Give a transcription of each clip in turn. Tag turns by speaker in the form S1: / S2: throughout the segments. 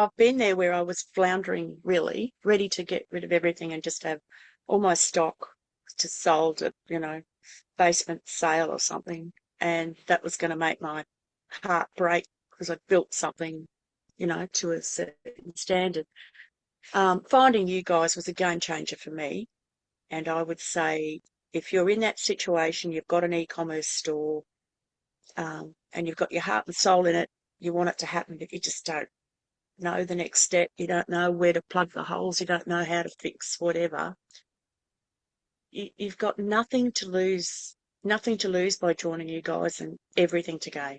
S1: I've been there where I was floundering, really, ready to get rid of everything and just have all my stock just sold at, basement sale or something. And that was going to make my heart break because I'd built something, to a certain standard. Finding you guys was a game changer for me. And I would say if you're in that situation, you've got an e-commerce store, and you've got your heart and soul in it, you want it to happen, but you just don't know the next step. You don't know where to plug the holes. You don't know how to fix whatever. You've got nothing to lose by joining you guys and everything to gain.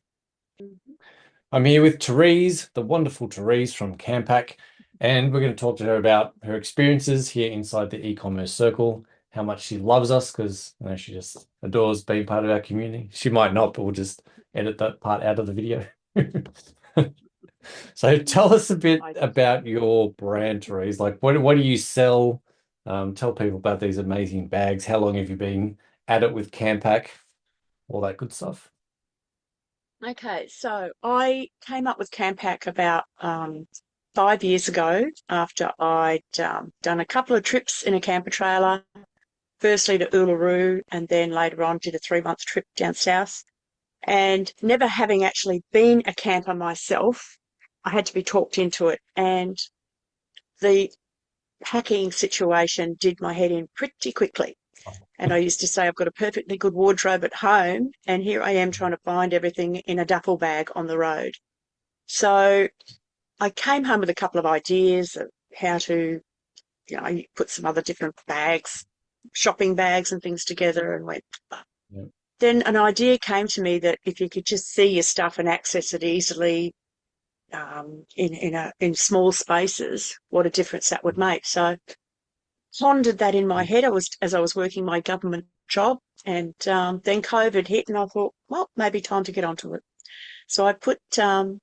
S2: I'm here with Therese, the wonderful Therese from Campaq, and we're going to talk to her about her experiences here inside the e-commerce circle, how much she loves us because she just adores being part of our community. She might not, but we'll just edit that part out of the video. So tell us a bit about your brand, Therese. Like, what do you sell? Tell people about these amazing bags. How long have you been at it with Campaq? All that good stuff.
S1: Okay, so I came up with Campaq about 5 years ago after I'd done a couple of trips in a camper trailer, firstly to Uluru and then later on did a 3-month trip down south. And never having actually been a camper myself, I had to be talked into it. And the packing situation did my head in pretty quickly. And I used to say I've got a perfectly good wardrobe at home, and here I am trying to find everything in a duffel bag on the road. So I came home with a couple of ideas of how to, put some other different bags, shopping bags and things together, and went.
S2: Yeah.
S1: Then an idea came to me that if you could just see your stuff and access it easily, in small spaces, what a difference that would make. So pondered that in my head. As I was working my government job, and then COVID hit, and I thought, well, maybe time to get onto it. So I put so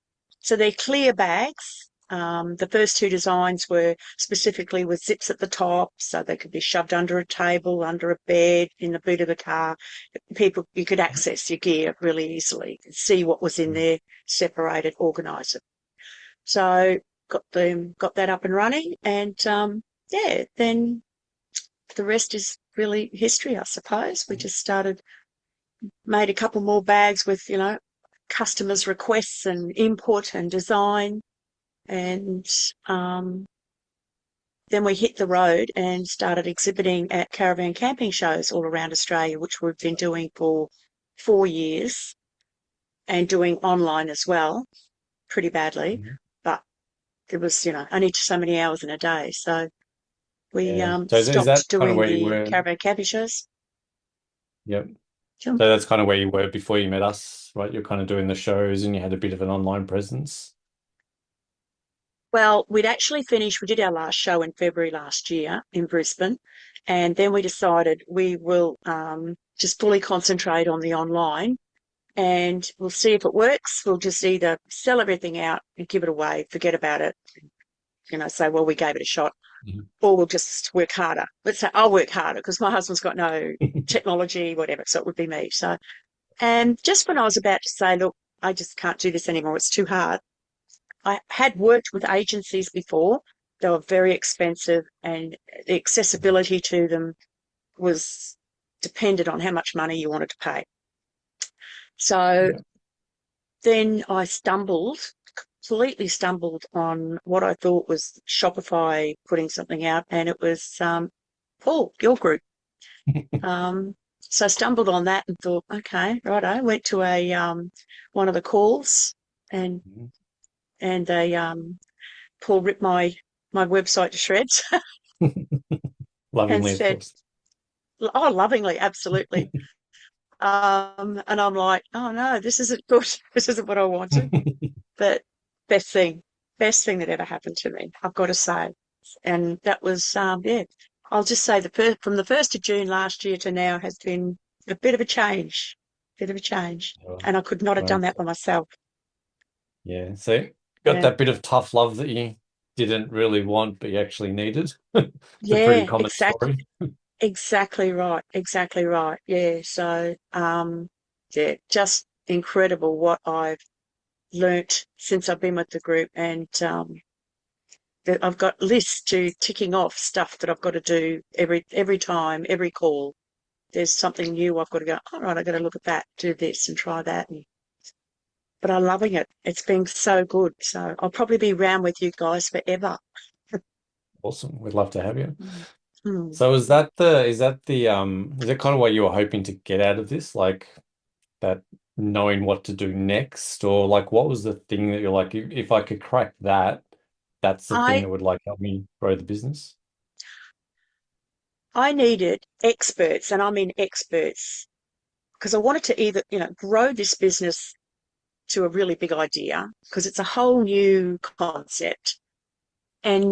S1: they're clear bags. The first two designs were specifically with zips at the top, so they could be shoved under a table, under a bed, in the boot of the car. You could access your gear really easily, see what was in there, separate it, organise it. So got that up and running, and then the rest is really history, I suppose. We just made a couple more bags with, customers' requests and input and design. And then we hit the road and started exhibiting at caravan camping shows all around Australia, which we've been doing for 4 years and doing online as well, pretty badly.
S2: Mhm.
S1: But there was, only so many hours in a day. So we
S2: Yeah. So is that
S1: stopped
S2: kind of
S1: doing
S2: where you
S1: the
S2: were?
S1: caravan camping shows.
S2: Yep.
S1: Sure.
S2: So that's kind of where you were before you met us, right? You're kind of doing the shows and you had a bit of an online presence.
S1: Well, we'd actually finished, we did our last show in February last year in Brisbane, and then we decided we will just fully concentrate on the online, and we'll see if it works. We'll just either sell everything out and give it away, forget about it, say, well, we gave it a shot,
S2: Mhm.
S1: or we'll just work harder. Let's say I'll work harder because my husband's got no technology, whatever, so it would be me. So, and just when I was about to say, look, I just can't do this anymore, it's too hard, I had worked with agencies before. They were very expensive, and the accessibility to them was dependent on how much money you wanted to pay. So
S2: Yeah.
S1: then I completely stumbled on what I thought was Shopify putting something out, and it was Paul, your group. So I stumbled on that and thought, okay, right. I went to a one of the calls, and
S2: Mhm.
S1: they Paul ripped my website to shreds and
S2: Lovingly, of
S1: said,
S2: course.
S1: "Oh, lovingly, absolutely." And I'm like, "Oh no, this isn't good. This isn't what I wanted." But best thing, best thing that ever happened to me, I've got to say. And that was, yeah. I'll just say from the 1st of June last year to now has been a bit of a change,
S2: Oh,
S1: and I could not have done
S2: well,
S1: that by myself.
S2: yeah. So got
S1: Yeah,
S2: that bit of tough love that you didn't really want, but you actually needed. It's a pretty
S1: yeah,
S2: common
S1: exactly.
S2: story.
S1: Exactly right. Exactly right. Yeah. So, yeah, just incredible what I've learnt since I've been with the group. And, I've got lists to ticking off stuff that I've got to do every time, every call. There's something new I've got to go, all right, I've got to look at that, do this and try that. But I'm loving it. It's been so good. So I'll probably be around with you guys forever.
S2: Awesome. We'd love to have you.
S1: Mm. Mm.
S2: So is that kind of what you were hoping to get out of this? Like that knowing what to do next? Or like what was the thing that you're like, if I could crack that, that's the thing
S1: I
S2: that would like help me grow the business?
S1: I needed experts, and I mean experts, because I wanted to either, grow this business to a really big idea, because it's a whole new concept.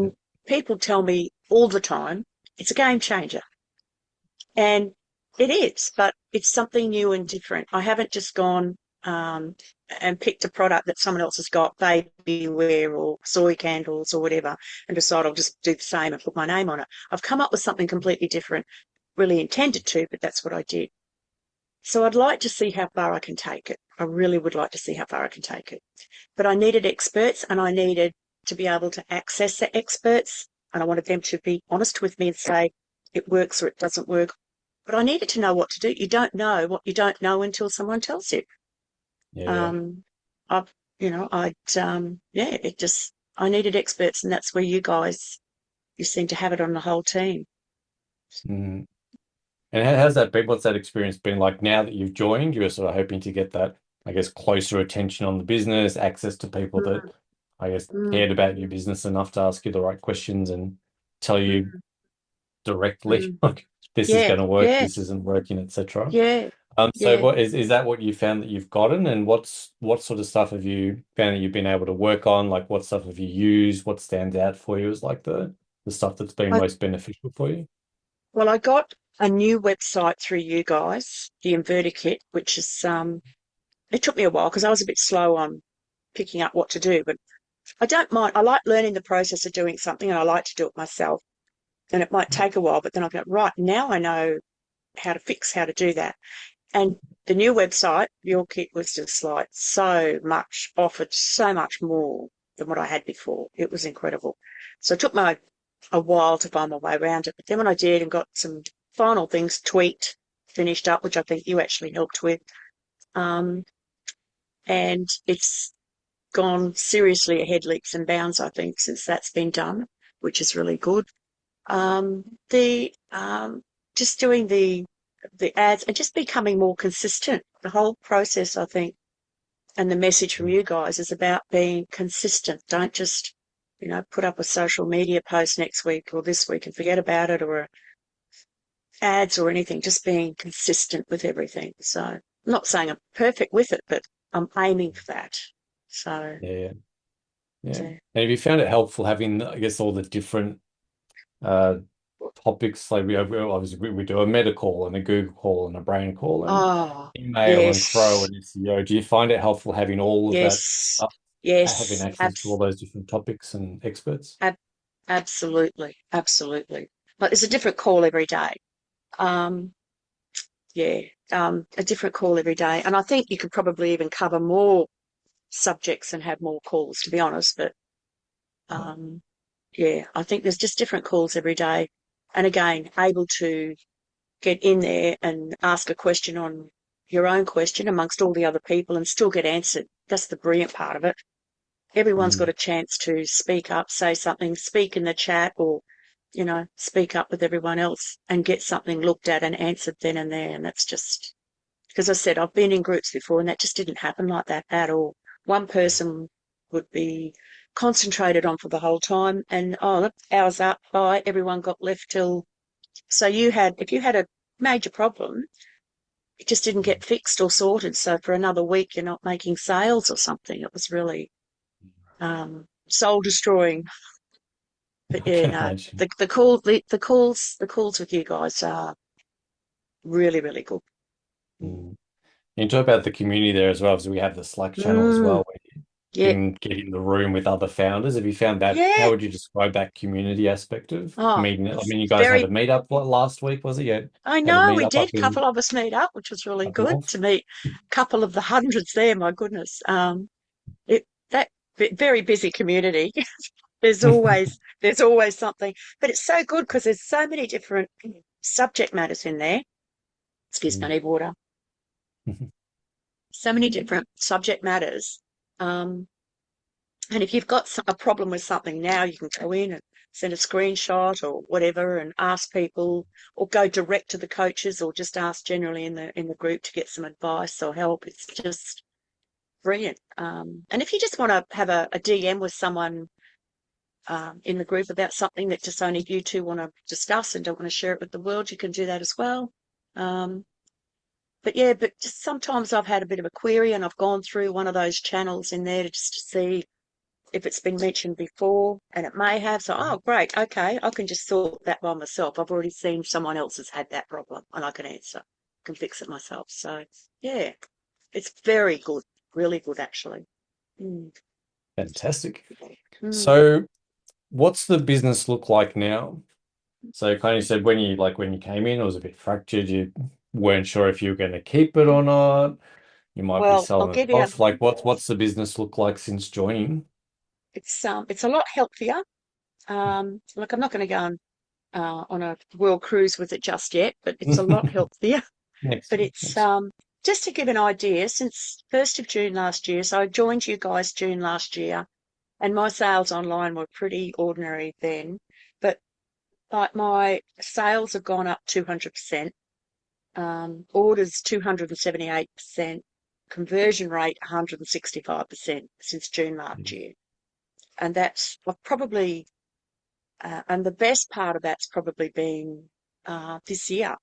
S2: Yeah.
S1: And people tell me all the time, it's a game changer. And it is, but it's something new and different. I haven't just gone and picked a product that someone else has got, baby wear or soy candles or whatever, and decide I'll just do the same and put my name on it. I've come up with something completely different, really intended to, but that's what I did. So I'd like to see how far I can take it. I really would like to see how far I can take it. But I needed experts, and I needed to be able to access the experts, and I wanted them to be honest with me and say it works or it doesn't work. But I needed to know what to do. You don't know what you don't know until someone tells you.
S2: Yeah.
S1: Um, I've, yeah, I needed experts, and that's where you seem to have it on the whole team.
S2: Mm. And how's that been? What's that experience been like now that you've joined? You were sort of hoping to get that, I guess, closer attention on the business, access to people
S1: Mm,
S2: that I guess
S1: mm,
S2: cared about your business enough to ask you the right questions and tell you
S1: mm,
S2: directly,
S1: mm.
S2: like this is
S1: Yeah,
S2: going to work,
S1: yeah,
S2: this isn't working, etc.
S1: yeah,
S2: So
S1: yeah.
S2: what is that what you found that you've gotten, and what sort of stuff have you found that you've been able to work on? Like what stuff have you used? What stands out for you as like the stuff that's been
S1: I,
S2: most beneficial for you?
S1: well, I got a new website through you guys, the Inverter Kit, which is it took me a while because I was a bit slow on picking up what to do, but I don't mind. I like learning the process of doing something, and I like to do it myself. And it might take a while, but then I'll go, right, now I know how to do that. And the new website, your kit was just like offered so much more than what I had before. It was incredible. So it took me a while to find my way around it. But then when I did and got some final things tweaked, finished up, which I think you actually helped with, um, and it's gone seriously ahead leaps and bounds, I think, since that's been done, which is really good. The Just doing the ads and just becoming more consistent. The whole process, I think, and the message from you guys is about being consistent. Don't just, put up a social media post next week or this week and forget about it, or ads or anything. Just being consistent with everything. So I'm not saying I'm perfect with it, but I'm aiming for that. So
S2: Yeah, yeah.
S1: yeah.
S2: And have you found it helpful having, I guess, all the different uh topics? Like obviously we do a meta call and a Google call and a brain call and
S1: Oh,
S2: email and Crow
S1: yes,
S2: and SEO. Do you find it helpful having all of that
S1: yes,
S2: stuff, having
S1: yes,
S2: access to all those different topics and experts?
S1: ab absolutely, absolutely. But there's a different call every day. Um, yeah, a different call every day. And I think you could probably even cover more subjects and have more calls, to be honest. But um, yeah, I think there's just different calls every day. And again, able to get in there and ask a question on your own question amongst all the other people and still get answered. That's the brilliant part of it. Everyone's got
S2: Mm.
S1: a chance to speak up, say something, speak in the chat, or, speak up with everyone else and get something looked at and answered then and there. And that's just, because I said, I've been in groups before and that just didn't happen like that at all. One person would be concentrated on for the whole time, and oh, hours up by, everyone got left till. So if you had a major problem, it just didn't get fixed or sorted. So for another week, you're not making sales or something. It was really soul destroying. But
S2: I
S1: yeah,
S2: can
S1: no,
S2: imagine.
S1: the calls with you guys are really, really good. Mm.
S2: Mm. You talk about the community there as well, so we have the Slack channel as
S1: Mm,
S2: well, where you
S1: yeah,
S2: can get in the room with other founders. Have you found that?
S1: yeah.
S2: How would you describe that community aspect of
S1: Oh,
S2: meeting? I
S1: it's
S2: mean, you guys had a
S1: very.
S2: meetup what last week, was it? You
S1: I
S2: had a
S1: know we
S2: meetup
S1: did. A couple of us meet up, which was really
S2: up
S1: good
S2: north.
S1: to meet a couple of the hundreds there. My goodness, very busy community. there's always something. But it's so good because there's so many different subject matters in there. Excuse me, I
S2: Mm.
S1: need water. So many different subject matters. Um, and if you've got a problem with something now, you can go in and send a screenshot or whatever and ask people, or go direct to the coaches, or just ask generally in the group to get some advice or help. It's just brilliant. And if you just want to have a DM with someone in the group about something that just only you two want to discuss and don't want to share it with the world, you can do that as well. Um, but yeah, but just sometimes I've had a bit of a query and I've gone through one of those channels in there just to see if it's been mentioned before, and it may have. So, oh, great. Okay. I can just sort that by myself. I've already seen someone else has had that problem and I can answer, can fix it myself. So, yeah, it's very good, really good, actually. Mm.
S2: Fantastic.
S1: Mm.
S2: So what's the business look like now? So kind of said when you came in, it was a bit fractured. You weren't sure if you were going to keep it or not. You might be
S1: Well, I'll
S2: selling it
S1: give you,
S2: off. Like what's the business look like since joining?
S1: it's a lot healthier. Look, I'm not going to go on a world cruise with it just yet, but it's a lot healthier.
S2: Next
S1: But
S2: time.
S1: it's just to give an idea, since 1st of June last year, so I joined you guys June last year, and my sales online were pretty ordinary then, but like my sales have gone up 200%, orders 278%, conversion rate 165% since June last year. And that's I've probably, and the best part of that's probably been this year,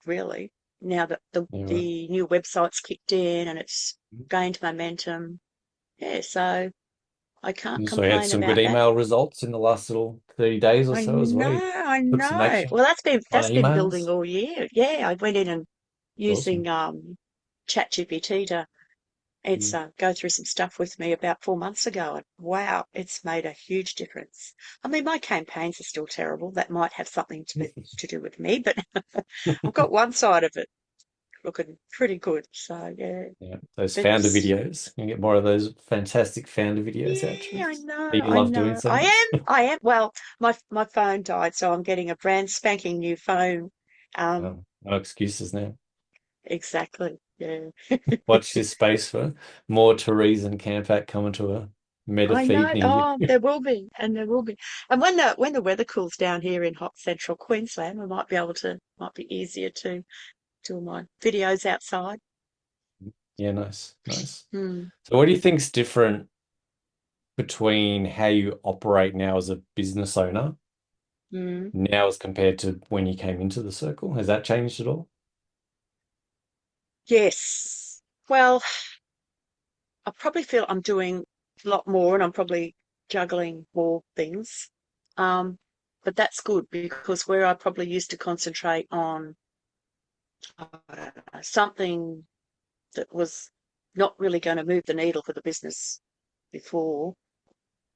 S1: really. Now that the
S2: Yeah, right.
S1: the new website's kicked in and it's gained momentum, yeah. So I can't
S2: So you had
S1: complain
S2: some good
S1: about that.
S2: email results in the last little 30 days or
S1: I
S2: so as well. You
S1: know, I
S2: took some
S1: know.
S2: action
S1: Well, that's been
S2: on
S1: that's been building
S2: emails.
S1: all year. Yeah, I went in and
S2: It's awesome.
S1: using ChatGPT to it's
S2: Mm.
S1: go through some stuff with me about 4 months ago, and wow, it's made a huge difference. I mean, my campaigns are still terrible. That might have something to do with me, but I've got one side of it looking pretty good. So yeah,
S2: Yeah, those founder
S1: it's
S2: videos. You can get more of those fantastic founder videos out to
S1: yeah,
S2: us
S1: I know,
S2: that you
S1: I
S2: love doing
S1: know.
S2: so much.
S1: I am. Well, my phone died, so I'm getting a brand spanking new phone.
S2: Oh, no excuses now.
S1: Exactly. Yeah.
S2: Watch this space for more Therese and Campaq coming to a meta
S1: I
S2: feed
S1: know.
S2: near
S1: Oh,
S2: you.
S1: there will be, and there will be. And when the weather cools down here in hot central Queensland, we might be easier to do my videos outside.
S2: Yeah, nice, nice.
S1: Hmm.
S2: So what do you think's different between how you operate now as a business owner
S1: Hmm.
S2: now as compared to when you came into the circle? Has that changed at all?
S1: Yes. Well, I probably feel I'm doing a lot more, and I'm probably juggling more things. Um, but that's good because where I probably used to concentrate on something that was not really going to move the needle for the business before,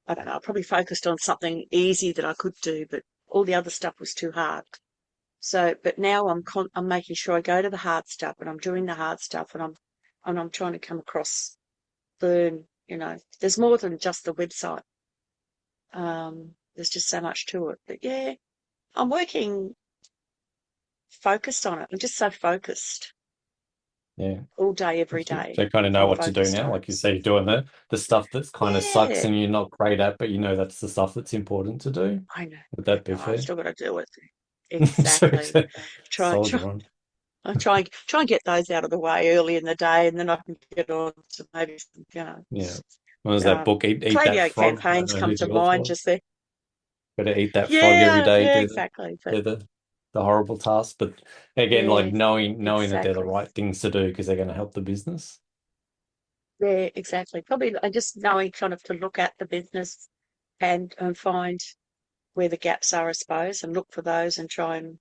S1: I don't know, I probably focused on something easy that I could do, but all the other stuff was too hard. So, but now I'm making sure I go to the hard stuff, and I'm doing the hard stuff, and I'm trying to come across, learn. There's more than just the website. There's just so much to it. But yeah, I'm working focused on it. I'm just so focused
S2: Yeah.
S1: all day, every
S2: That's good.
S1: day.
S2: So you kind of know
S1: I'm
S2: what to do
S1: focused
S2: now.
S1: on it.
S2: Like you say, you're doing the stuff that's kind of sucks
S1: Yeah,
S2: and you're not great at, but you know that's the stuff that's important to do.
S1: I know.
S2: Would
S1: I
S2: that be
S1: know. I've
S2: fair?
S1: still got to do it.
S2: So
S1: Exactly. Try, try,
S2: soldier on.
S1: I try and get those out of the way early in the day, and then I can get on to maybe some,
S2: Yeah. What was that
S1: uh,
S2: book? Eat that
S1: Klaviyo
S2: frog. I don't
S1: campaigns
S2: know
S1: come
S2: who
S1: to
S2: the author
S1: mind just
S2: was.
S1: there.
S2: Better eat that frog every
S1: Yeah,
S2: day.
S1: yeah, exactly. But
S2: Do the horrible task. But again, like
S1: yeah,
S2: knowing that they're the
S1: exactly.
S2: right things to do because they're going to help the business.
S1: Yeah, exactly. Probably just knowing kind of to look at the business and find where the gaps are, I suppose, and look for those and try and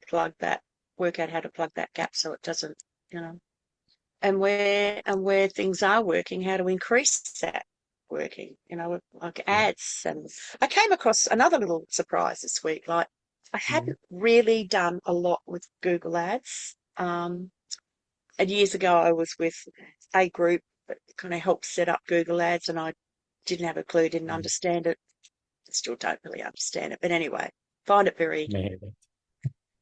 S1: plug that, work out how to plug that gap so it doesn't, you know, and where things are working, how to increase that working, like
S2: Yeah.
S1: ads. And I came across another little surprise this week. Like I
S2: Mm.
S1: hadn't really done a lot with Google Ads. And years ago I was with a group that kind of helped set up Google Ads, and I didn't have a clue, didn't understand it. still don't really understand it. But anyway, find it very
S2: Me.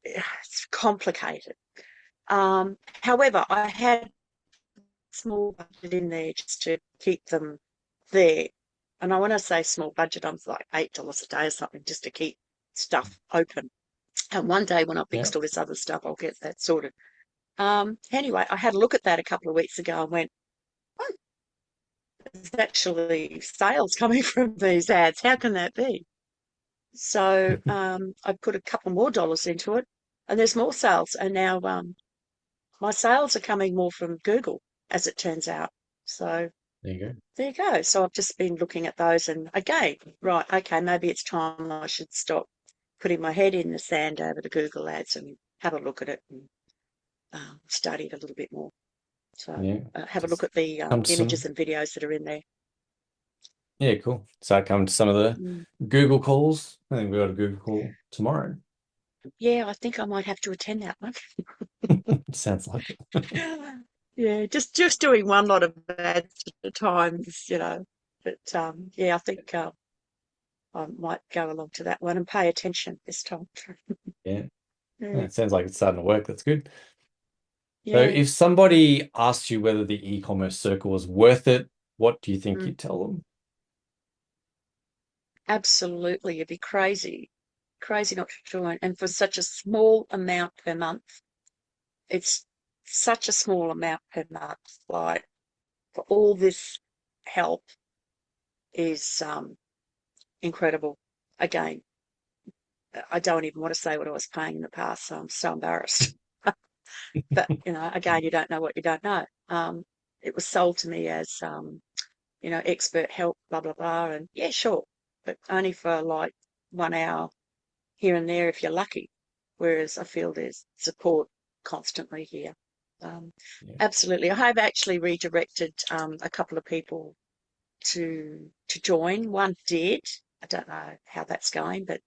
S1: it's complicated. However, I had small budget in there just to keep them there. And I want to say small budget, I'm like $8 a day or something just to keep stuff open. And one day when I
S2: Yeah.
S1: fixed all this other stuff, I'll get that sorted. Anyway, I had a look at that a couple of weeks ago and went, oh, there's actually sales coming from these ads. How can that be? So I put a couple more dollars into it and there's more sales. And now my sales are coming more from Google, as it turns out. So
S2: There you go.
S1: there you go. So I've just been looking at those and again, right, okay, maybe it's time I should stop putting my head in the sand over the Google ads and have a look at it and study it a little bit more. So
S2: Yeah.
S1: have a look
S2: Just
S1: at the
S2: come to
S1: images
S2: some.
S1: and videos that are in there.
S2: Yeah, cool. So I come to some of the
S1: Mm.
S2: Google calls. I think we got a Google call tomorrow.
S1: Yeah, I think I might have to attend that one.
S2: Sounds like it.
S1: Yeah, just doing one lot of ads at a time, But yeah, I think I might go along to that one and pay attention this time.
S2: Yeah.
S1: Yeah,
S2: It sounds like it's starting to work. That's good. So
S1: yeah.
S2: if somebody asked you whether the e-commerce circle was worth it, what do you think
S1: Mm,
S2: you'd tell them?
S1: absolutely. You'd be crazy not to join. And for such a small amount per month, it's such a small amount per month. Like for all this help is incredible. Again, I don't even want to say what I was paying in the past, so I'm so embarrassed. But again, you don't know what you don't know. It was sold to me as expert help, blah blah blah, and yeah, sure, but only for like 1 hour here and there if you're lucky. Whereas I feel there's support constantly here. Um,
S2: Yeah.
S1: Absolutely, I have actually redirected a couple of people to join. One did. I don't know how that's going, but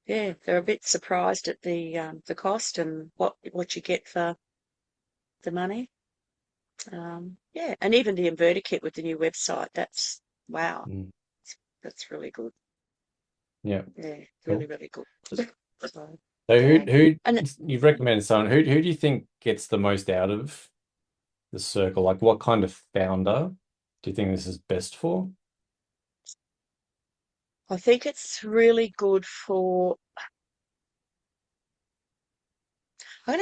S1: yeah, they're a bit surprised at the cost and what you get for the money. Yeah, and even the inverter kit with the new website, that's wow,
S2: Mm.
S1: that's really good.
S2: Yeah.
S1: Yeah, really,
S2: Cool.
S1: really good. So,
S2: So
S1: yeah.
S2: who
S1: And
S2: you've recommended someone who do you think gets the most out of the circle? Like what kind of founder do you think this is best for?
S1: I think it's really good for, I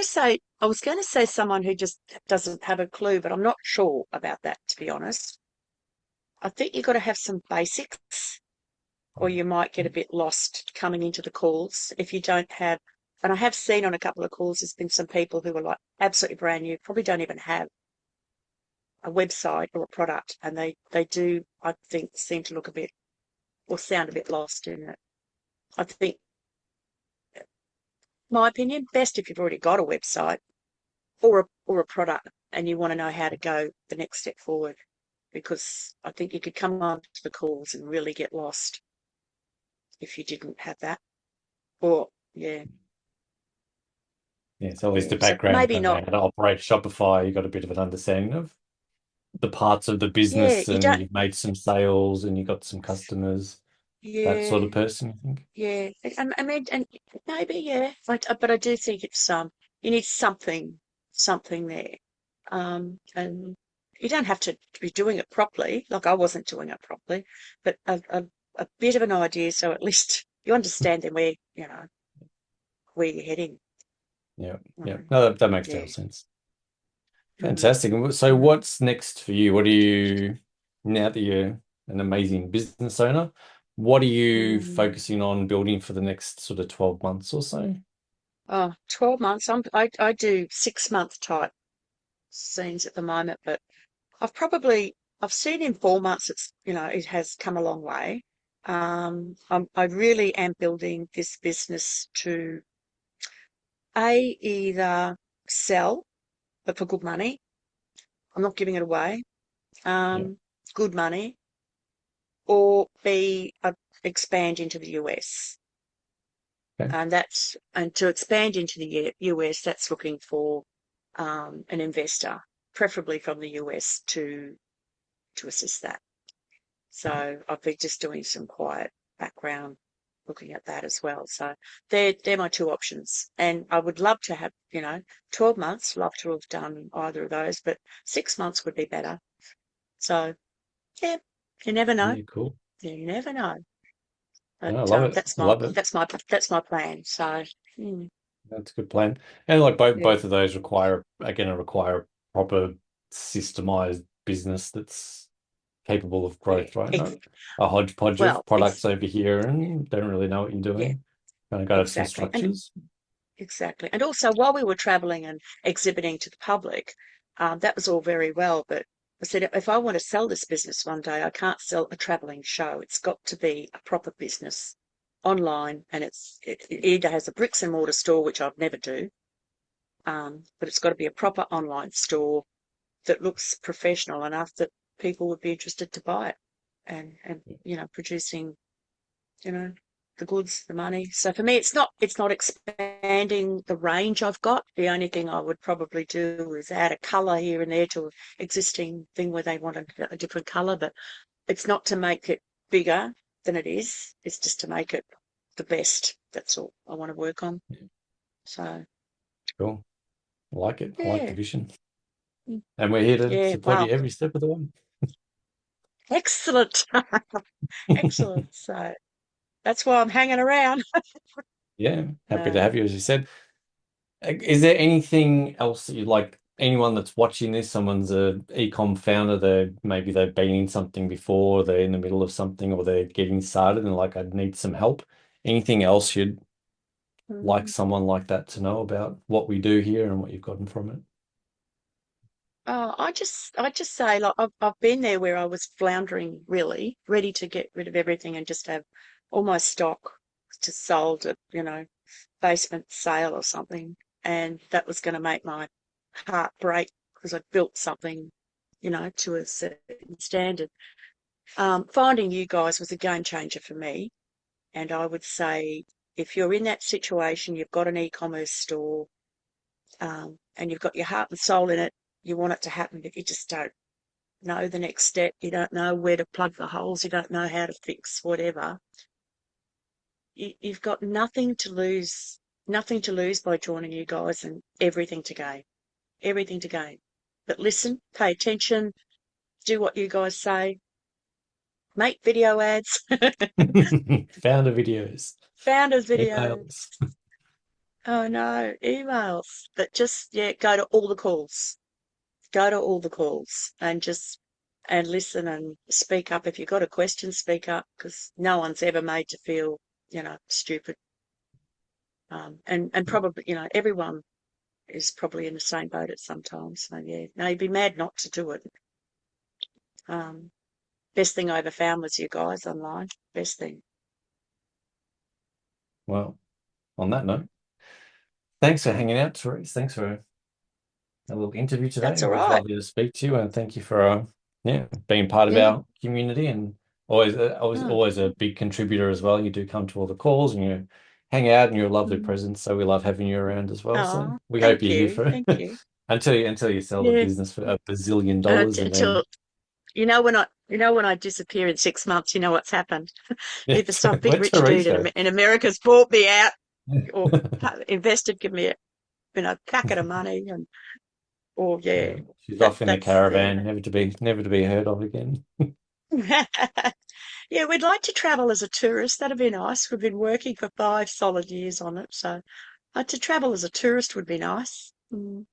S1: was going to say someone who just doesn't have a clue, but I'm not sure about that, to be honest. I think you've got to have some basics or you might get a bit lost coming into the calls if you don't have, and I have seen on a couple of calls, there's been some people who are like absolutely brand new, probably don't even have a website or a product, and they do, I think, seem to look a bit or sound a bit lost in it. I think, my opinion, best if you've already got a website or a product and you want to know how to go the next step forward, because I think you could come on to the calls and really get lost if you didn't have that. Or yeah,
S2: Yeah, so at least
S1: yeah.
S2: a
S1: So
S2: background
S1: maybe
S2: on how
S1: not.
S2: to operate Shopify, you got a bit of an understanding of the parts of the
S1: Yeah,
S2: business
S1: you
S2: and
S1: don't.
S2: you've made some sales and you got some customers, that sort
S1: Yeah,
S2: of person, I think.
S1: yeah. I mean, and maybe yeah. But I do think it's you need something there, and you don't have to be doing it properly. Like I wasn't doing it properly, but a bit of an idea, so at least you understand then where you're heading.
S2: Yeah, yeah.
S1: Um,
S2: No, that makes total
S1: yeah.
S2: sense.
S1: Mm,
S2: Fantastic. And so
S1: mm,
S2: what's next for you? What are you, now that you're an amazing business owner, what are you
S1: mm.
S2: focusing on building for the next sort of 12 months or so?
S1: Oh, 12 months. I do 6 month type scenes at the moment, but I've seen in 4 months it has come a long way. I really am building this business to either sell, but for good money. I'm not giving it away.
S2: Yeah.
S1: Um, Good money, or B, expand into the US.
S2: Okay.
S1: And to expand into the US, that's looking for an investor, preferably from the US, to assist that. So I've been just doing some quiet background looking at that as well. So they're my two options. And I would love to have, 12 months, love to have done either of those, but 6 months would be better. So yeah, you never know.
S2: Yeah, cool.
S1: You never know. But
S2: No, I love it.
S1: that's my
S2: Love it.
S1: that's my plan. So
S2: That's a good plan. And like both
S1: yeah,
S2: both of those require a proper systemized business that's capable of
S1: yeah.
S2: growth, right? Not a hodgepodge
S1: Well,
S2: of products over here and don't really know what you're
S1: yeah,
S2: doing. Kind of got to have some
S1: exactly. And
S2: structures.
S1: exactly. And also, while we were traveling and exhibiting to the public, that was all very well. But I said, if I want to sell this business one day, I can't sell a traveling show. It's got to be a proper business online. And it either has a bricks and mortar store, which I'd never do, but it's got to be a proper online store that looks professional enough that people would be interested to buy it and producing you know, the goods, the money. So for me, it's not expanding the range I've got. The only thing I would probably do is add a colour here and there to an existing thing where they want a different colour, but it's not to make it bigger than it is. It's just to make it the best. That's all I want to work on. So
S2: Cool. I like it. I like the
S1: yeah,
S2: vision. And we're here to
S1: yeah.
S2: support you
S1: Well,
S2: every step of the way.
S1: excellent, excellent. So that's why I'm hanging around.
S2: Yeah, happy to
S1: Uh,
S2: have you, as you said. Is there anything else that you'd like anyone that's watching this, someone's a e-com founder, maybe they've been in something before, they're in the middle of something, or they're getting started and like, I'd need some help. Anything else you'd like
S1: mm,
S2: someone like that to know about what we do here and what you've gotten from it?
S1: I just say like I've been there where I was floundering really, ready to get rid of everything and just have all my stock just sold at, basement sale or something. And that was going to make my heart break because I built something, to a certain standard. Finding you guys was a game changer for me. And I would say if you're in that situation, you've got an e-commerce store, and you've got your heart and soul in it, you want it to happen, but you just don't know the next step. You don't know where to plug the holes. You don't know how to fix whatever. You've got nothing to lose by joining you guys and everything to gain, everything to gain. But listen, pay attention, do what you guys say, make video ads,
S2: Founder videos,
S1: founders videos.
S2: emails.
S1: Oh no, emails. But just, yeah, go to all the calls. Go to all the calls and listen and speak up. If you've got a question, speak up because no one's ever made to feel, stupid. And probably, everyone is probably in the same boat at some time. So yeah, no, you'd be mad not to do it. Um, best thing I ever found was you guys online. Best thing.
S2: Well, on that note, thanks for hanging out, Therese. Thanks for a little interview today.
S1: That's
S2: It
S1: all
S2: was
S1: right.
S2: lovely to speak to you, and thank you for being part of
S1: Yeah.
S2: our community and always a big contributor as well. You do come to all the calls and you hang out, and you're a lovely
S1: Mm.
S2: presence. So we love having you around as well. So
S1: Oh,
S2: we hope
S1: thank
S2: you're here
S1: you.
S2: for
S1: Thank you.
S2: until you sell the
S1: Yeah.
S2: business for $1 bazillion, and then
S1: Until when I disappear in 6 months, you know what's happened. Either
S2: yes,
S1: some big
S2: where'd
S1: rich
S2: Therese
S1: dude
S2: go?
S1: in America's bought me out or invested, give me a packet of money, and or
S2: Yeah,
S1: yeah,
S2: she's off in the
S1: that's yeah.
S2: caravan, never to be heard of again.
S1: Yeah, we'd like to travel as a tourist. That'd be nice. We've been working for 5 solid years on it, so to travel as a tourist would be nice. Mm.